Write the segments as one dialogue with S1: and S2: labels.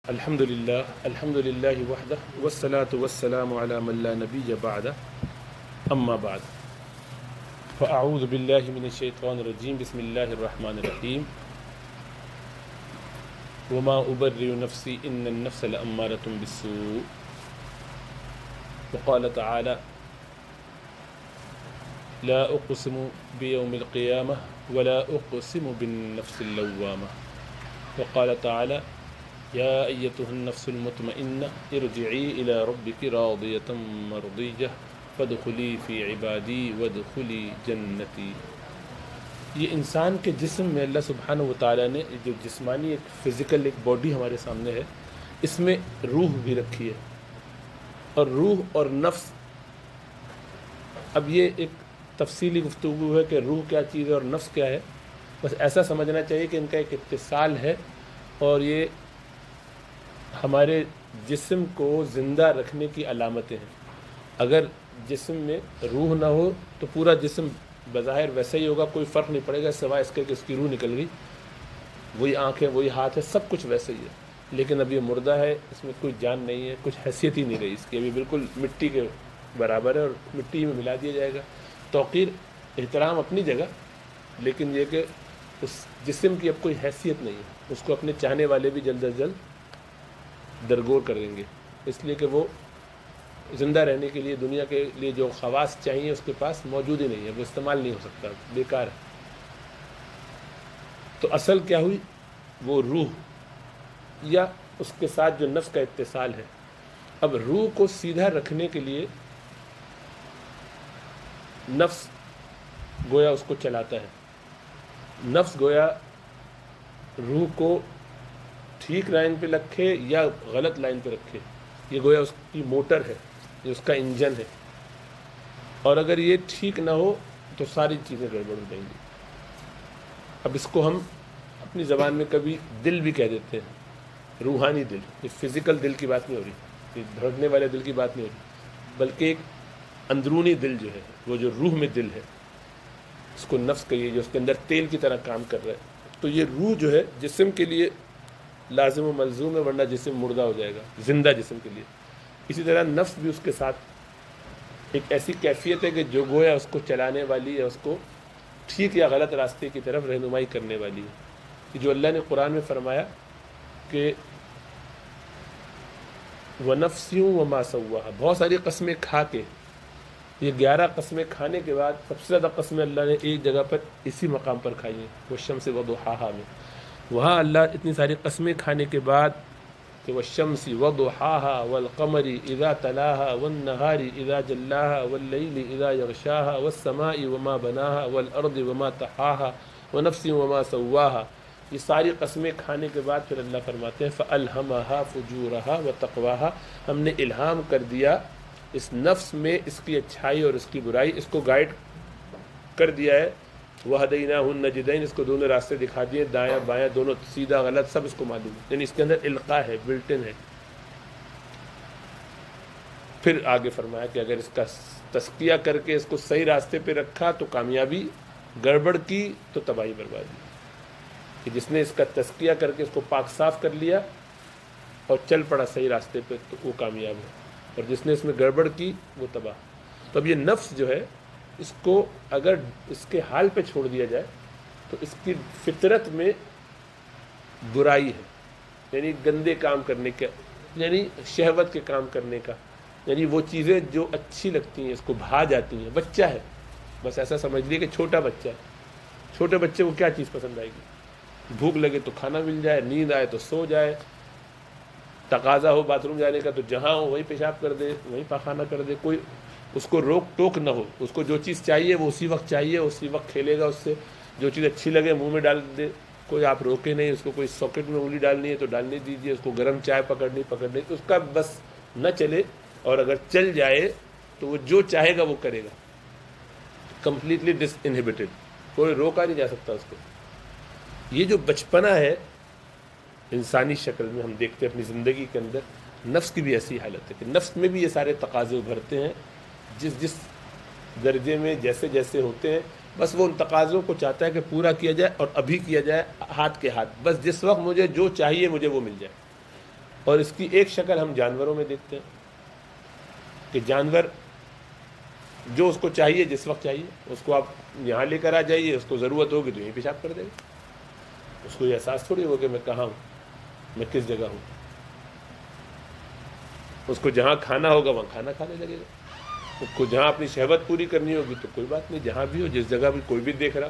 S1: الحمد للہ وحدہ والصلاة والسلام علی من لا نبی بعدہ اما بعد فاعوذ باللہ من الشیطان الرجیم بسم اللہ الرحمن الرحیم وما ابرئ نفسی ان النفس لامارۃ بالسوء وقال تعالی لا اقسم بیوم القیامہ ولا اقسم بالنفس اللوامہ وقال تعالی یا ایتها النفس المطمئنہ ارجعی الی ربک راضیۃ مرضیہ فادخلی فی عبادی وادخلی جنتی۔ یہ انسان کے جسم میں اللہ سبحانہ و تعالیٰ نے جو جسمانی ایک فزیکل ایک باڈی ہمارے سامنے ہے، اس میں روح بھی رکھی ہے، اور روح اور نفس، اب یہ ایک تفصیلی گفتگو ہے کہ روح کیا چیز ہے اور نفس کیا ہے۔ بس ایسا سمجھنا چاہیے کہ ان کا ایک اتصال ہے، اور یہ ہمارے جسم کو زندہ رکھنے کی علامتیں ہیں۔ اگر جسم میں روح نہ ہو تو پورا جسم بظاہر ویسا ہی ہوگا، کوئی فرق نہیں پڑے گا سوائے اس کے کہ اس کی روح نکل گئی، وہی آنکھ ہے، وہی ہاتھ ہے، سب کچھ ویسا ہی ہے، لیکن اب یہ مردہ ہے، اس میں کوئی جان نہیں ہے، کچھ حیثیت ہی نہیں رہی اس کی، ابھی بالکل مٹی کے برابر ہے اور مٹی میں ملا دیا جائے گا۔ توقیر احترام اپنی جگہ، لیکن یہ کہ اس جسم کی اب کوئی حیثیت نہیں ہے، اس کو اپنے چاہنے والے بھی جلد از جلد درگور کر دیں گے، اس لیے کہ وہ زندہ رہنے کے لیے دنیا کے لیے جو خواص چاہیے اس کے پاس موجود ہی نہیں ہے، وہ استعمال نہیں ہو سکتا، بیکار ہے۔ تو اصل کیا ہوئی؟ وہ روح یا اس کے ساتھ جو نفس کا اتصال ہے۔ اب روح کو سیدھا رکھنے کے لیے نفس گویا اس کو چلاتا ہے، نفس گویا روح کو ٹھیک لائن پہ رکھے یا غلط لائن پہ رکھے، یہ گویا اس کی موٹر ہے، یہ اس کا انجن ہے، اور اگر یہ ٹھیک نہ ہو تو ساری چیزیں گڑبڑ ہو جائیں گی۔ اب اس کو ہم اپنی زبان میں کبھی دل بھی کہہ دیتے ہیں، روحانی دل، یہ فزیکل دل کی بات نہیں ہو رہی، یہ دھڑکنے والے دل کی بات نہیں ہو رہی، بلکہ ایک اندرونی دل جو ہے، وہ جو روح میں دل ہے، اس کو نفس کہیے، جو اس کے اندر تیل کی طرح کام کر رہا ہے۔ تو یہ روح جو ہے جسم کے لیے لازم و ملزوم ہے، ورنہ جسم مردہ ہو جائے گا، زندہ جسم کے لیے۔ اسی طرح نفس بھی اس کے ساتھ ایک ایسی کیفیت ہے کہ جو گویا اس کو چلانے والی ہے، اس کو ٹھیک یا غلط راستے کی طرف رہنمائی کرنے والی ہے۔ کہ جو اللہ نے قرآن میں فرمایا کہ وَنَفْسٍ وَمَا سَوَّاهَا، بہت ساری قسمیں کھا کے، یہ 11 قسمیں کھانے کے بعد سب سے زیادہ قسمیں اللہ نے ایک جگہ پر اسی مقام پر کھائی ہیں، وَالشَّمْسِ وَضُحَاهَا میں۔ وہاں اللہ اتنی ساری قسمیں کھانے کے بعد کہ وَالشَّمْسِ وَضُحَاهَا وَالْقَمَرِ إِذَا تَلَاهَا وَالنَّهَارِ إِذَا جَلَّاهَا وَاللَّيْلِ إِذَا يَغْشَاهَا وَالسَّمَاءِ وَمَا بَنَاهَا وَالْأَرْضِ وَمَا طَحَاهَا وَنَفْسٍ وَمَا سَوَّاهَا، یہ ساری قسمیں کھانے کے بعد پھر اللہ فرماتے ہیں فَأَلْهَمَهَا فُجُورَهَا وَتَقْوَاهَا، ہم نے الہام کر دیا اس نفس میں اس کی اچھائی اور اس کی برائی، اس کو گائیڈ کر دیا ہے۔ وَهَدَيْنَاهُ النَّجْدَيْنِ، اس کو دونوں راستے دکھا دیے، دایاں بایاں دونوں، سیدھا غلط سب اس کو معلوم ہے، یعنی اس کے اندر القاء ہے، بلٹ ان ہے۔ پھر آگے فرمایا کہ اگر اس کا تزکیہ کر کے اس کو صحیح راستے پہ رکھا تو کامیابی، گڑبڑ کی تو تباہی بربادی۔ کہ جس نے اس کا تزکیہ کر کے اس کو پاک صاف کر لیا اور چل پڑا صحیح راستے پہ تو وہ کامیاب ہے، اور جس نے اس میں گڑبڑ کی وہ تباہ۔ تو اب یہ نفس جو ہے، اس کو اگر اس کے حال پہ چھوڑ دیا جائے تو اس کی فطرت میں برائی ہے، یعنی گندے کام کرنے کا، یعنی شہوت کے کام کرنے کا، یعنی وہ چیزیں جو اچھی لگتی ہیں اس کو بھا جاتی ہیں۔ بچہ ہے، بس ایسا سمجھ لیے کہ چھوٹا بچہ ہے، چھوٹے بچے کو کیا چیز پسند آئے گی؟ بھوک لگے تو کھانا مل جائے، نیند آئے تو سو جائے، تقاضا ہو باتھ روم جانے کا تو جہاں ہو وہیں پیشاب کر دے، وہیں پاخانہ کر دے، کوئی اس کو روک ٹوک نہ ہو، اس کو جو چیز چاہیے وہ اسی وقت چاہیے، اسی وقت کھیلے گا اس سے، جو چیز اچھی لگے منہ میں ڈال دے، کوئی آپ روکے نہیں، اس کو کوئی ساکٹ میں انگلی ڈالنی ہے تو ڈالنے دیجیے، اس کو گرم چائے پکڑنی، اس کا بس نہ چلے، اور اگر چل جائے تو وہ جو چاہے گا وہ کرے گا، کمپلیٹلی ڈس انہیبیٹڈ، کوئی روکا نہیں جا سکتا اس کو۔ یہ جو بچپنا ہے انسانی شکل میں ہم دیکھتے ہیں اپنی زندگی کے اندر، نفس کی بھی ایسی حالت ہے کہ نفس میں بھی یہ سارے تقاضے ابھرتے ہیں، جس درجے میں جیسے جیسے ہوتے ہیں، بس وہ ان تقاضوں کو چاہتا ہے کہ پورا کیا جائے، اور ابھی کیا جائے ہاتھ کے ہاتھ، بس جس وقت مجھے جو چاہیے مجھے وہ مل جائے، اور اس کی ایک شکل ہم جانوروں میں دیکھتے ہیں کہ جانور جو اس کو چاہیے جس وقت چاہیے اس کو آپ یہاں لے کر آ جائیے، اس کو ضرورت ہوگی تو یہیں پیشاب کر دے گا، اس کو یہ احساس تھوڑی ہوگا کہ میں کہاں ہوں، میں کس جگہ ہوں۔ اس کو جہاں کھانا ہوگا وہاں کھانا کھانے لگے گا، اس کو جہاں اپنی شہوت پوری کرنی ہوگی تو کوئی بات نہیں، جہاں بھی ہو جس جگہ بھی کوئی بھی دیکھ رہا،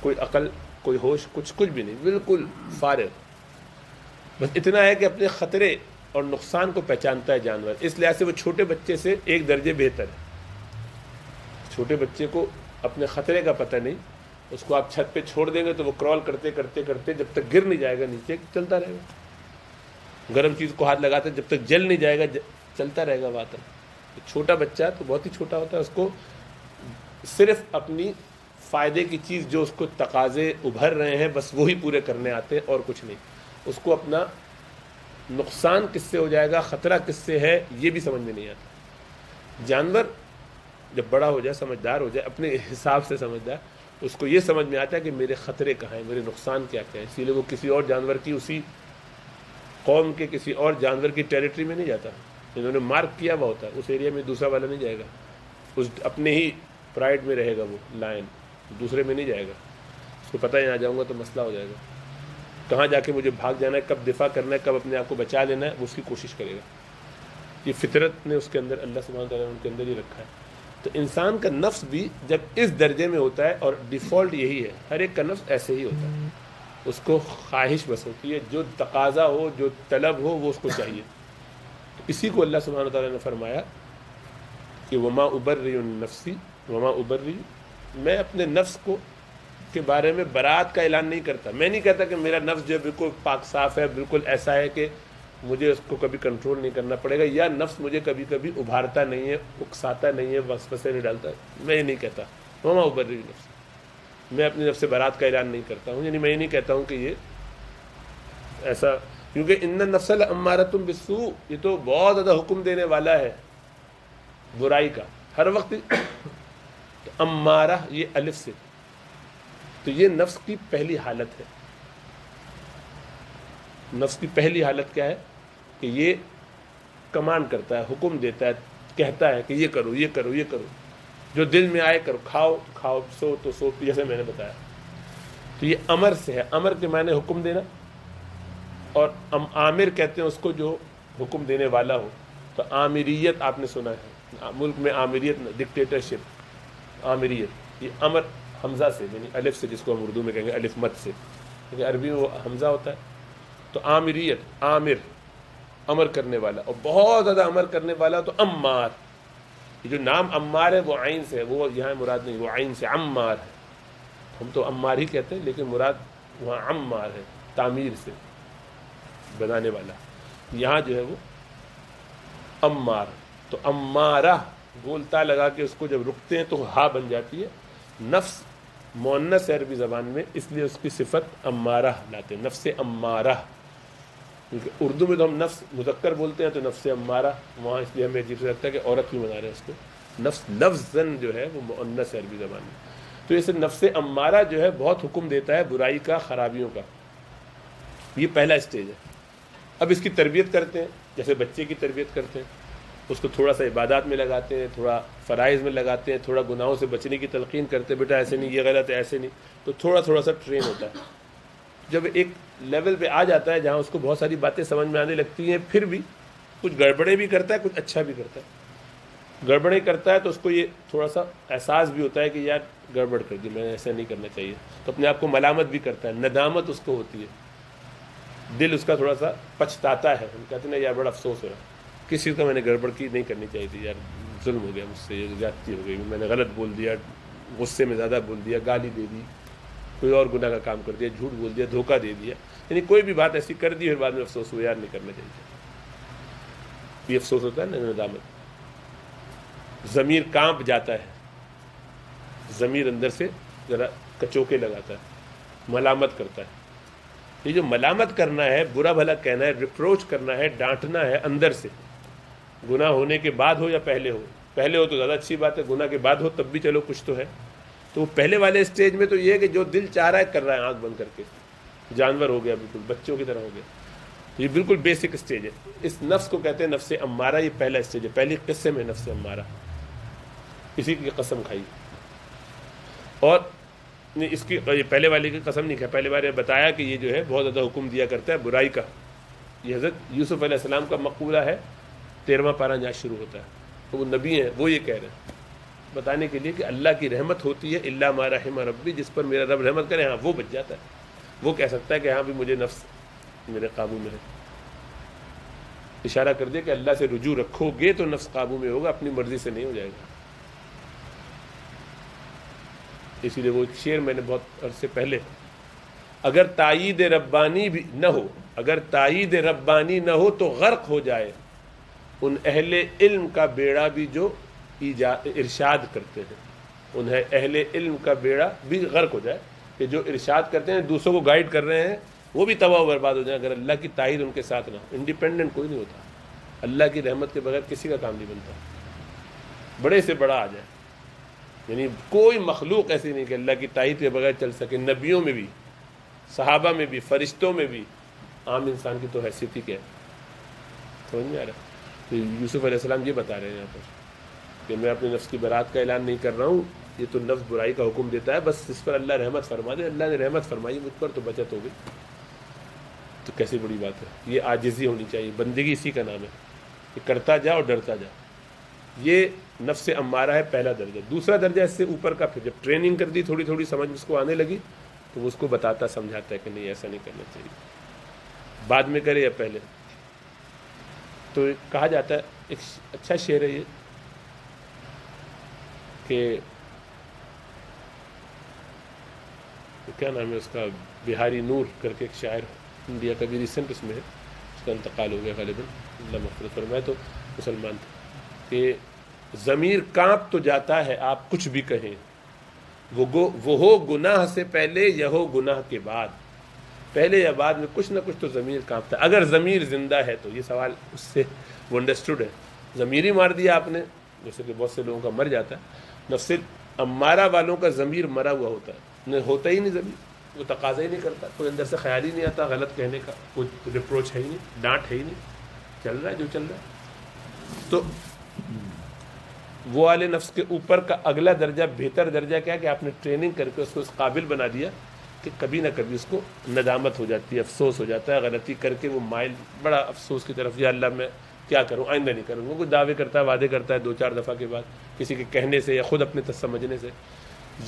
S1: کوئی عقل کوئی ہوش کچھ بھی نہیں، بالکل فارغ۔ بس اتنا ہے کہ اپنے خطرے اور نقصان کو پہچانتا ہے جانور، اس لحاظ سے وہ چھوٹے بچے سے ایک درجے بہتر ہے۔ چھوٹے بچے کو اپنے خطرے کا پتہ نہیں، اس کو آپ چھت پہ چھوڑ دیں گے تو وہ کرال کرتے کرتے کرتے جب تک گر نہیں جائے گا نیچے چلتا رہے گا، گرم چیز کو ہاتھ لگاتے جب تک جل نہیں جائے گا چلتا رہے گا وہاں تک۔ چھوٹا بچہ تو بہت ہی چھوٹا ہوتا ہے، اس کو صرف اپنی فائدے کی چیز جو اس کو تقاضے ابھر رہے ہیں بس وہی پورے کرنے آتے ہیں اور کچھ نہیں، اس کو اپنا نقصان کس سے ہو جائے گا، خطرہ کس سے ہے یہ بھی سمجھ میں نہیں آتا۔ جانور جب بڑا ہو جائے، سمجھدار ہو جائے، اپنے حساب سے سمجھدار، اس کو یہ سمجھ میں آتا ہے کہ میرے خطرے کہاں ہیں، میرے نقصان کیا کیا ہے، اسی لیے وہ کسی اور جانور کی، اسی قوم کے کسی اور جانور کی ٹیریٹری میں نہیں جاتا، انہوں نے مارک کیا ہوا ہوتا ہے اس ایریا میں دوسرا والا نہیں جائے گا، اس اپنے ہی پرائڈ میں رہے گا، وہ لائن دوسرے میں نہیں جائے گا، اس کو پتہ ہے یہاں جاؤں گا تو مسئلہ ہو جائے گا، کہاں جا کے مجھے بھاگ جانا ہے، کب دفاع کرنا ہے، کب اپنے آپ کو بچا لینا ہے، وہ اس کی کوشش کرے گا۔ یہ فطرت نے اس کے اندر، اللہ سبحانہ وتعالیٰ نے ان کے اندر ہی رکھا ہے۔ تو انسان کا نفس بھی جب اس درجے میں ہوتا ہے، اور ڈیفالٹ یہی ہے، ہر ایک کا نفس ایسے ہی ہوتا ہے، اس کو خواہش بس ہوتی ہے، جو تقاضا ہو جو طلب ہو وہ اس کو چاہیے۔ تو اسی کو اللہ سبحانہ وتعالیٰ نے فرمایا کہ وما ابرئ نفسی وما ابرئ، میں اپنے نفس کو کے بارے میں برات کا اعلان نہیں کرتا، میں نہیں کہتا کہ میرا نفس جو ہے بالکل پاک صاف ہے، بالکل ایسا ہے کہ مجھے اس کو کبھی کنٹرول نہیں کرنا پڑے گا، یا نفس مجھے کبھی کبھی ابھارتا نہیں ہے، اکساتا نہیں ہے، وسوسے نہیں ڈالتا، میں یہ نہیں کہتا وما ابرئ نفسی، میں اپنی نفس سے برات کا اعلان نہیں کرتا ہوں، یعنی میں یہ نہیں کہتا ہوں کہ یہ ایسا، کیونکہ ان النفس لامارۃ بالسوء، یہ تو بہت زیادہ حکم دینے والا ہے برائی کا ہر وقت۔ امارہ یہ الف سے، تو یہ نفس کی پہلی حالت ہے۔ نفس کی پہلی حالت کیا ہے کہ یہ کمانڈ کرتا ہے، حکم دیتا ہے، کہتا ہے کہ یہ کرو یہ کرو یہ کرو، جو دل میں آئے کرو، کھاؤ تو کھاؤ، سو تو سو، جیسے میں نے بتایا۔ تو یہ امر سے ہے، امر کے معنی حکم دینا، اور عامر کہتے ہیں اس کو جو حکم دینے والا ہو۔ تو عامریت آپ نے سنا ہے، ملک میں عامریت، ڈکٹیٹرشپ، عامریت، یہ امر حمزہ سے، یعنی الف سے، جس کو ہم اردو میں کہیں گے الف مد سے، لیکن عربی میں وہ حمزہ ہوتا ہے۔ تو عامریت، عامر، امر کرنے والا، اور بہت زیادہ امر کرنے والا تو عمار، یہ جو نام عمار ہے وہ عین سے ہے، وہ یہاں مراد نہیں، وہ عین سے عمار ہے، ہم تو عمار ہی کہتے ہیں لیکن مراد وہاں عمار ہے، تعمیر سے، بنانے والا، یہاں جو ہے وہ عمار۔ تو عمارہ گولتا لگا کے اس کو جب رکتے ہیں تو ہا بن جاتی ہے، نفس مؤنث ہے عربی زبان میں، اس لیے اس کی صفت امارہ لاتے ہیں، نفس امارہ، کیونکہ اردو میں تو ہم نفس مذکر بولتے ہیں تو نفس امارہ، وہاں اس لیے ہمیں عجیب سے لگتا ہے کہ عورت بھی بنا رہے ہیں اس کو، نفس لفظاً جو ہے وہ مؤنث ہے عربی زبان میں۔ تو اس نفس امارہ جو ہے بہت حکم دیتا ہے برائی کا، خرابیوں کا، یہ پہلا اسٹیج ہے۔ اب اس کی تربیت کرتے ہیں، جیسے بچے کی تربیت کرتے ہیں، اس کو تھوڑا سا عبادات میں لگاتے ہیں، تھوڑا فرائض میں لگاتے ہیں، تھوڑا گناہوں سے بچنے کی تلقین کرتے ہیں، بیٹا ایسے نہیں، یہ غلط ہے، ایسے نہیں، تو تھوڑا تھوڑا سا ٹرین ہوتا ہے۔ جب ایک لیول پہ آ جاتا ہے جہاں اس کو بہت ساری باتیں سمجھ میں آنے لگتی ہیں، پھر بھی کچھ گڑبڑیں بھی کرتا ہے، کچھ اچھا بھی کرتا ہے۔ گڑبڑیں کرتا ہے تو اس کو یہ تھوڑا سا احساس بھی ہوتا ہے کہ یار گڑبڑ کر دی میں نے، ایسا نہیں کرنا چاہیے، تو اپنے آپ کو ملامت بھی کرتا ہے، ندامت اس کو ہوتی ہے، دل اس کا تھوڑا سا پچھتاتا ہے، ہم کہتے ہیں یار بڑا افسوس ہو رہا کس چیز کا میں نے گڑبڑ کی، نہیں کرنی چاہیے تھی، یار ظلم ہو گیا مجھ سے، یہ زیادتی ہو گئی، میں نے غلط بول دیا، غصے میں زیادہ بول دیا، گالی دے دی، کوئی اور گناہ کا کام کر دیا، جھوٹ بول دیا، دھوکہ دے دیا، یعنی کوئی بھی بات ایسی کر دی اور بعد میں افسوس ہوا یار نہیں کرنا چاہیے، یہ افسوس ہوتا ہے نا، ندامت۔ ضمیر کانپ جاتا ہے، ضمیر اندر سے ذرا کچوکے لگاتا ہے، ملامت کرتا ہے۔ یہ جو ملامت کرنا ہے، برا بھلا کہنا ہے، ریپروچ کرنا ہے، ڈانٹنا ہے اندر سے، گناہ ہونے کے بعد ہو یا پہلے ہو، پہلے ہو تو زیادہ اچھی بات ہے، گناہ کے بعد ہو تب بھی چلو کچھ تو ہے۔ تو وہ پہلے والے اسٹیج میں تو یہ ہے کہ جو دل چاہ رہا ہے کر رہا ہے آنکھ بند کر کے، جانور ہو گیا، بالکل بچوں کی طرح ہو گیا۔ یہ بالکل بیسک اسٹیج ہے. اس نفس کو کہتے ہیں نفس امارہ. یہ پہلا اسٹیج ہے, پہلی قصے میں نفس امارہ, اسی کی قسم کھائی. اور اس کی یہ پہلے والے کی قسم نہیں کھائی, پہلے والے بتایا کہ یہ جو ہے بہت زیادہ حکم دیا کرتا ہے برائی کا. یہ حضرت یوسف علیہ السلام کا مقولہ ہے, 13واں پارہ جہاں شروع ہوتا ہے. تو وہ نبی ہیں, وہ یہ کہہ رہے ہیں بتانے کے لیے کہ اللہ کی رحمت ہوتی ہے الا ما رحم ربی, جس پر میرا رب رحمت کرے, ہاں وہ بچ جاتا ہے. وہ کہہ سکتا ہے کہ ہاں بھی مجھے نفس میرے قابو میں ہے. اشارہ کر دیا کہ اللہ سے رجوع رکھو گے تو نفس قابو میں ہوگا, اپنی مرضی سے نہیں ہو جائے گا. اسی لیے وہ شعر میں نے بہت عرصے پہلے, اگر تائید ربانی بھی نہ ہو, اگر تائید ربانی نہ ہو تو غرق ہو جائے ان اہل علم کا بیڑا بھی جو ارشاد کرتے ہیں. انہیں اہل علم کا بیڑا بھی غرق ہو جائے کہ جو ارشاد کرتے ہیں, دوسروں کو گائیڈ کر رہے ہیں, وہ بھی تباہ و برباد ہو جائیں اگر اللہ کی تائید ان کے ساتھ نہ ہو. انڈیپینڈنٹ کوئی نہیں ہوتا, اللہ کی رحمت کے بغیر کسی کا کام نہیں بنتا. بڑے سے بڑا آ جائے, یعنی کوئی مخلوق ایسی نہیں کہ اللہ کی تائید کے بغیر چل سکے. نبیوں میں بھی, صحابہ میں بھی, فرشتوں میں بھی, عام انسان کی تو حیثیت ہی کیا ہے. سمجھ میں آ رہا ہے؟ تو یوسف علیہ السلام یہ بتا رہے ہیں یہاں پر کہ میں اپنے نفس کی برات کا اعلان نہیں کر رہا ہوں, یہ تو نفس برائی کا حکم دیتا ہے, بس اس پر اللہ رحمت فرما دے. اللہ نے رحمت فرمائی مجھ پر تو بچت ہو گئی. تو کیسی بڑی بات ہے. یہ عاجزی ہونی چاہیے, بندگی اسی کا نام ہے کہ کرتا جا اور ڈرتا جا. یہ نفس امارہ ہے پہلا درجہ. دوسرا درجہ اس سے اوپر کا, پھر جب ٹریننگ کر دی, تھوڑی تھوڑی سمجھ اس کو آنے لگی, تو وہ اس کو بتاتا سمجھاتا ہے کہ نہیں ایسا نہیں کرنا چاہیے, بعد میں کرے یا پہلے. تو کہا جاتا ہے, ایک اچھا شعر ہے یہ کہ کیا نام ہے اس کا, بہاری نور کر کے ایک شاعر انڈیا کا بھی ریسنٹ اس میں ہے, اس کا انتقال ہو گیا غالباً, اللہ مغفرت فرمائے, تو مسلمان تھے, کہ ضمیر کانپ تو جاتا ہے آپ کچھ بھی کہیں, وہ ہو گناہ سے پہلے یا ہو گناہ کے بعد, پہلے یا بعد میں کچھ نہ کچھ تو ضمیر کانپتا ہے. اگر ضمیر زندہ ہے تو, یہ سوال اس سے وہ انڈرسٹوڈ ہے. ضمیر ہی مار دیا آپ نے, جیسے کہ بہت سے لوگوں کا مر جاتا ہے. نفس امارہ والوں کا ضمیر مرا ہوا ہوتا ہے, ہوتا ہی نہیں ضمیر, وہ تقاضا ہی نہیں کرتا, کوئی اندر سے خیال ہی نہیں آتا غلط کہنے کا, کوئی ریپروچ ہے ہی نہیں, ڈانٹ ہے ہی نہیں, چل رہا ہے جو چل رہا ہے. تو وہ والے نفس کے اوپر کا اگلا درجہ, بہتر درجہ کیا کہ آپ نے ٹریننگ کر کے اس کو اس قابل بنا دیا کہ کبھی نہ کبھی اس کو ندامت ہو جاتی ہے, افسوس ہو جاتا ہے, غلطی کر کے وہ مائل بڑا افسوس کی طرف, یا اللہ میں کیا کروں, آئندہ نہیں کروں. وہ کوئی دعوے کرتا ہے, وعدے کرتا ہے 2-4 دفعہ کے بعد کسی کے کہنے سے یا خود اپنے سمجھنے سے.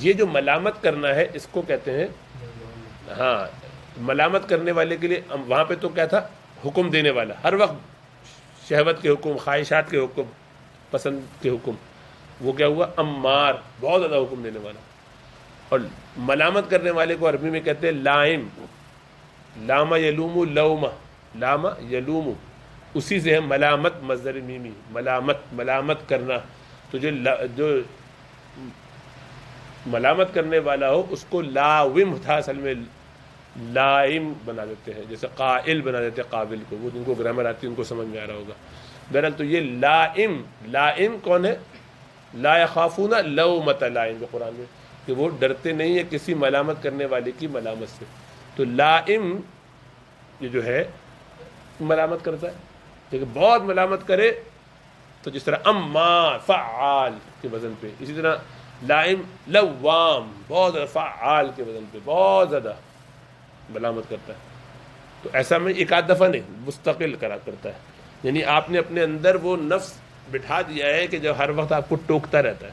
S1: یہ جو ملامت کرنا ہے اس کو کہتے ہیں, ہاں, ملامت کرنے والے کے لیے وہاں پہ تو کیا تھا, حکم دینے والا, ہر وقت شہوت کے حکم, خواہشات کے حکم, پسند کے حکم. وہ کیا ہوا, امار, بہت زیادہ حکم دینے والا. اور ملامت کرنے والے کو عربی میں کہتے ہیں لائم, لاما یلوم لوما, لاما یلوم, اسی سے ہے ملامت, مصدر میمی, ملامت کرنا. تو جو ملامت کرنے والا ہو اس کو لاوم تھا, اصل میں لائم بنا دیتے ہیں, جیسے قائل بنا دیتے ہیں قابل کو, وہ جن کو گرامر آتی ہے ان کو سمجھ میں آ رہا ہوگا. بہرحال تو یہ لائم کون ہے, لا یخافون لومۃ لائم کے قرآن میں, کہ وہ ڈرتے نہیں ہے کسی ملامت کرنے والے کی ملامت سے. تو لائم یہ جو ہے ملامت کرتا ہے, لیکن بہت ملامت کرے تو جس طرح امار فعال کے وزن پہ, اسی طرح لائم لوام, بہت زیادہ فعال کے وزن پہ بہت زیادہ ملامت کرتا ہے. تو ایسا میں ایک آدھ دفعہ نہیں, مستقل کرتا ہے. یعنی آپ نے اپنے اندر وہ نفس بٹھا دیا ہے کہ جو ہر وقت آپ کو ٹوکتا رہتا ہے,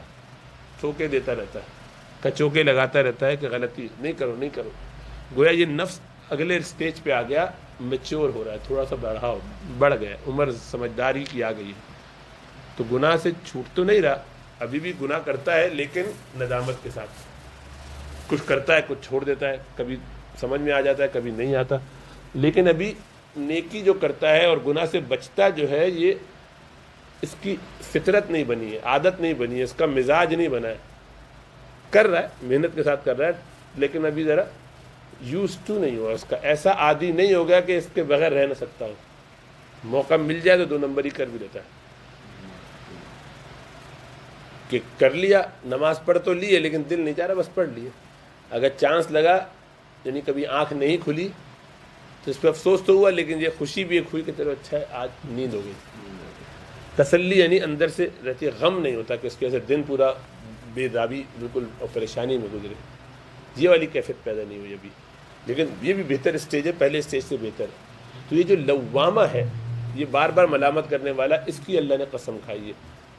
S1: چوکے دیتا رہتا ہے, کچوکے لگاتا رہتا ہے کہ غلطی نہیں کرو نہیں کرو. گویا یہ نفس اگلے اسٹیج پہ آ گیا, میچور ہو رہا ہے, تھوڑا سا بڑھ گیا, عمر سمجھداری کی آ گئی ہے. تو گناہ سے چھوٹ تو نہیں رہا, ابھی بھی گناہ کرتا ہے لیکن ندامت کے ساتھ. کچھ کرتا ہے, کچھ چھوڑ دیتا ہے, کبھی سمجھ میں آ جاتا ہے, کبھی نہیں آتا. لیکن ابھی نیکی جو کرتا ہے اور گناہ سے بچتا جو ہے, یہ اس کی فطرت نہیں بنی ہے, عادت نہیں بنی ہے, اس کا مزاج نہیں بنا ہے. کر رہا ہے, محنت کے ساتھ کر رہا ہے, لیکن ابھی ذرا یوز ٹو نہیں ہوا, اس کا ایسا عادی نہیں ہو گیا کہ اس کے بغیر رہ نہ سکتا ہو. موقع مل جائے تو 2 نمبر ہی کر بھی دیتا ہے, کہ کر لیا, نماز پڑھ تو لی ہے لیکن دل نہیں چاہ رہا, بس پڑھ لیے. اگر چانس لگا, یعنی کبھی آنکھ نہیں کھلی, تو تو اس پہ افسوس تو ہوا، لیکن یہ خوشی بھی ایک ہوئی کہ چلو اچھا ہے آج نیند ہو گئی، تسلی یعنی اندر سے رہتی ہے، غم نہیں ہوتا کہ اس کی وجہ سے دن پورا بے دابی بالکل اور پریشانی میں گزرے، یہ والی کیفیت پیدا نہیں ہوئی ابھی، لیکن یہ بھی بہتر اسٹیج ہے، پہلے اسٹیج سے بہتر ہے۔ تو یہ جو لوامہ ہے، یہ بار بار ملامت کرنے والا، اس کی اللہ نے قسم کھائی ہے،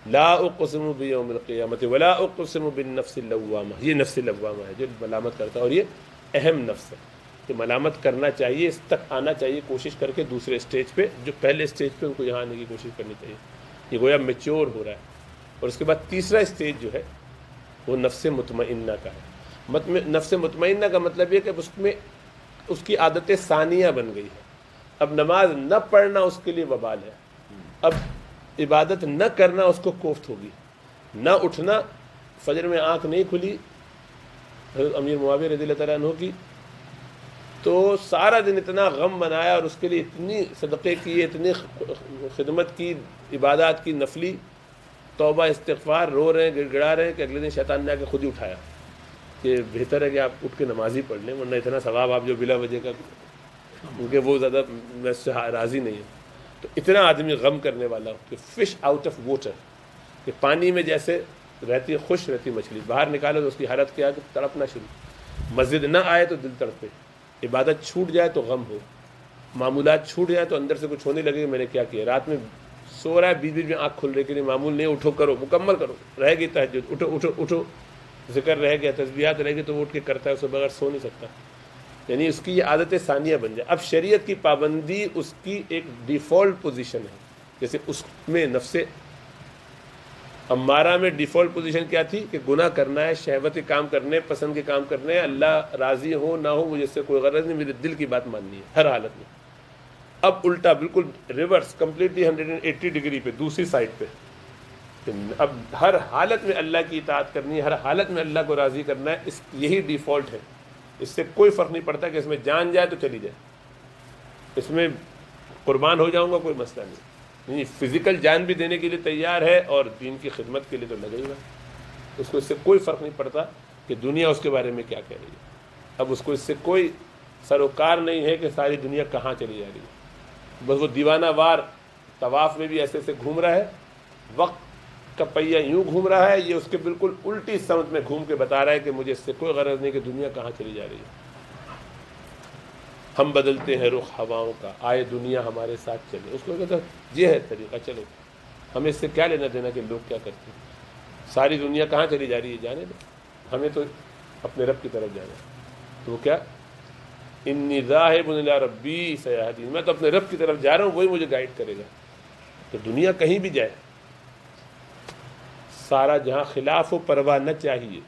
S1: لا اقسم بیوم القیامت ولا اقسم بالنفس اللوامہ، یہ نفس لوامہ ہے جو ملامت کرتا ہے، اور یہ اہم نفس ہے کہ ملامت کرنا چاہیے، اس تک آنا چاہیے کوشش کر کے دوسرے اسٹیج پہ، جو پہلے اسٹیج پہ ان کو یہاں آنے کی کوشش کرنی چاہیے، یہ گویا میچور ہو رہا ہے۔ اور اس کے بعد تیسرا اسٹیج جو ہے وہ نفس مطمئنہ کا ہے۔ نفس مطمئنہ کا مطلب یہ کہ اس میں اس کی عادت ثانیہ بن گئی ہے، اب نماز نہ پڑھنا اس کے لیے وبال ہے، اب عبادت نہ کرنا اس کو کوفت ہوگی، نہ اٹھنا، فجر میں آنکھ نہیں کھلی حضرت امیر معاویہ رضی اللہ تعالیٰ عنہ کی، تو سارا دن اتنا غم منایا اور اس کے لیے اتنی صدقے کی، اتنی خدمت کی، عبادات کی نفلی، توبہ استغفار، رو رہے ہیں، گڑ گڑا رہے ہیں کہ اگلے دن شیطان نے آ کے خود ہی اٹھایا کہ بہتر ہے کہ آپ اٹھ کے نماز ہی پڑھ لیں، ورنہ اتنا ثواب آپ جو بلا وجہ کا، کیونکہ وہ زیادہ میں سے راضی نہیں ہے۔ تو اتنا آدمی غم کرنے والا کہ فش آؤٹ آف واٹر، کہ پانی میں جیسے رہتی خوش رہتی مچھلی، باہر نکالو تو اس کی حالت کیا کہ تڑپنا شروع، مسجد نہ آئے تو دل تڑپے، عبادت چھوٹ جائے تو غم ہو، معمولات چھوٹ جائے تو اندر سے کچھ ہونے لگے کہ میں نے کیا کیا، رات میں سو رہا ہے، بیچ بیچ میں آنکھ کھل رہی کہ نہیں معمول نہیں، اٹھو کرو، مکمل کرو، رہ گئی تہجد، اٹھو اٹھو اٹھو، ذکر رہ گیا، تسبیحات رہ گئی تو وہ اٹھ کے کرتا ہے، اس کے بغیر سو نہیں سکتا، یعنی اس کی یہ عادت ثانیہ بن جائے۔ اب شریعت کی پابندی اس کی ایک ڈیفالٹ پوزیشن ہے، جیسے اس میں نفس امارہ میں ڈیفالٹ پوزیشن کیا تھی کہ گناہ کرنا ہے، شہوت کے کام کرنے، پسند کے کام کرنے ہیں، اللہ راضی ہو نہ ہو مجھے اس سے کوئی غرض نہیں، میرے دل کی بات ماننی ہے ہر حالت میں۔ اب الٹا بالکل ریورس، کمپلیٹلی 180 ڈگری پہ، دوسری سائڈ پہ، اب ہر حالت میں اللہ کی اطاعت کرنی ہے، ہر حالت میں اللہ کو راضی کرنا ہے، یہی ڈیفالٹ ہے، اس سے کوئی فرق نہیں پڑتا کہ اس میں جان جائے تو چلی جائے، اس میں قربان ہو جاؤں گا کوئی مسئلہ نہیں، فزیکل جان بھی دینے کے لیے تیار ہے اور دین کی خدمت کے لیے تو لگے گا، اس کو اس سے کوئی فرق نہیں پڑتا کہ دنیا اس کے بارے میں کیا کہہ رہی ہے، اب اس کو اس سے کوئی سروکار نہیں ہے کہ ساری دنیا کہاں چلی جا رہی ہے، بس وہ دیوانہ وار طواف میں بھی ایسے ایسے گھوم رہا ہے، وقت کا پہیہ یوں گھوم رہا ہے، یہ اس کے بالکل الٹی سمت میں گھوم کے بتا رہا ہے کہ مجھے اس سے کوئی غرض نہیں کہ دنیا کہاں چلی جا رہی ہے۔ ہم بدلتے ہیں رخ ہواؤں کا، آئے دنیا ہمارے ساتھ چلے، اس کو کہتا یہ ہے طریقہ، چلو ہمیں اس سے کیا لینا دینا کہ لوگ کیا کرتے ہیں، ساری دنیا کہاں چلی جا رہی ہے جانے دو، ہمیں تو اپنے رب کی طرف جانا ہے، تو وہ کیا، انی ذاہب الی ربی سیہدین، میں تو اپنے رب کی طرف جا رہا ہوں، وہی مجھے گائیڈ کرے گا، تو دنیا کہیں بھی جائے، سارا جہاں خلاف و پرواہ نہ چاہیے،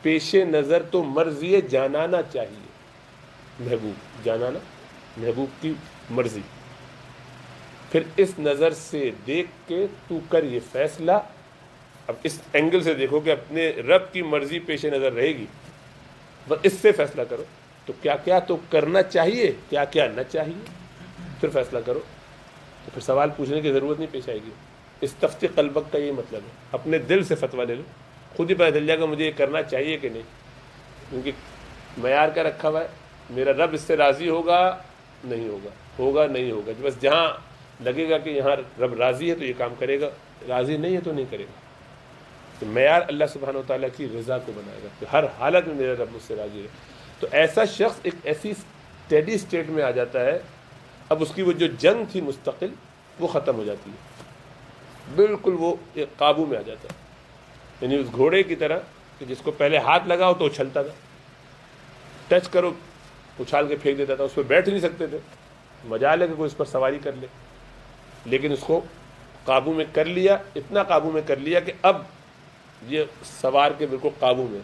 S1: پیش نظر تو مرضی جانانا چاہیے، محبوب جانانا، محبوب کی مرضی، پھر اس نظر سے دیکھ کے تو کر یہ فیصلہ، اب اس اینگل سے دیکھو کہ اپنے رب کی مرضی پیش نظر رہے گی، بس اس سے فیصلہ کرو، تو کیا کیا تو کرنا چاہیے، کیا کیا نہ چاہیے، پھر فیصلہ کرو، تو پھر سوال پوچھنے کی ضرورت نہیں پیش آئے گی۔ استفتی قلبک کا یہ مطلب ہے، اپنے دل سے فتویٰ لے لو، خود ہی پتہ چل جائے گا مجھے یہ کرنا چاہیے کہ نہیں، کیونکہ معیار کا رکھا ہوا ہے، میرا رب اس سے راضی ہوگا نہیں ہوگا، ہوگا نہیں ہوگا، بس جہاں لگے گا کہ یہاں رب راضی ہے تو یہ کام کرے گا، راضی نہیں ہے تو نہیں کرے گا، تو معیار اللہ سبحانہ و تعالیٰ کی رضا کو بنائے گا کہ ہر حالت میں میرا رب مجھ سے راضی ہے، تو ایسا شخص ایک ایسی اسٹیڈی اسٹیٹ میں آ جاتا ہے، اب اس کی وہ جو جنگ تھی مستقل وہ ختم ہو جاتی ہے، بالکل وہ ایک قابو میں آ جاتا ہے، یعنی اس گھوڑے کی طرح کہ جس کو پہلے ہاتھ لگاؤ تو اچھلتا تھا، ٹچ کرو اچھال کے پھینک دیتا تھا، اس پہ بیٹھ نہیں سکتے تھے، مجال ہے کہ کوئی اس پر سواری کر لے، لیکن اس کو قابو میں کر لیا، اتنا قابو میں کر لیا کہ اب یہ سوار کے بالکل قابو میں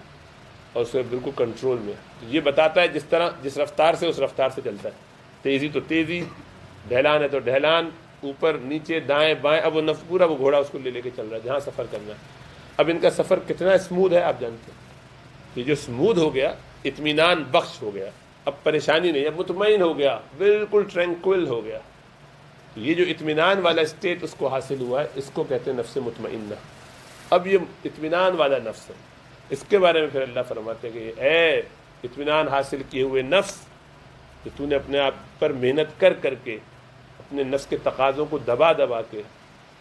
S1: اور اس کے بالکل کنٹرول میں، یہ بتاتا ہے جس طرح جس رفتار سے اس رفتار سے چلتا ہے، تیزی تو تیزی، ڈھلان ہے تو ڈھلان، اوپر نیچے دائیں بائیں، اب وہ نفس پورا وہ گھوڑا اس کو لے کے چل رہا ہے جہاں سفر کرنا ہے۔ اب ان کا سفر کتنا اسموتھ ہے آپ جانتے ہیں، یہ جو اسموتھ ہو گیا، اطمینان بخش ہو گیا، اب پریشانی نہیں، اب مطمئن ہو گیا، بالکل ٹرینکوئل ہو گیا، یہ جو اطمینان والا اسٹیٹ اس کو حاصل ہوا ہے، اس کو کہتے ہیں نفس مطمئنہ۔ اب یہ اطمینان والا نفس ہے، اس کے بارے میں پھر اللہ فرماتے ہیں کہ اے اطمینان حاصل کیے ہوئے نفس، کہ تو نے اپنے آپ پر محنت کر کر کے، اپنے نفس کے تقاضوں کو دبا دبا کے،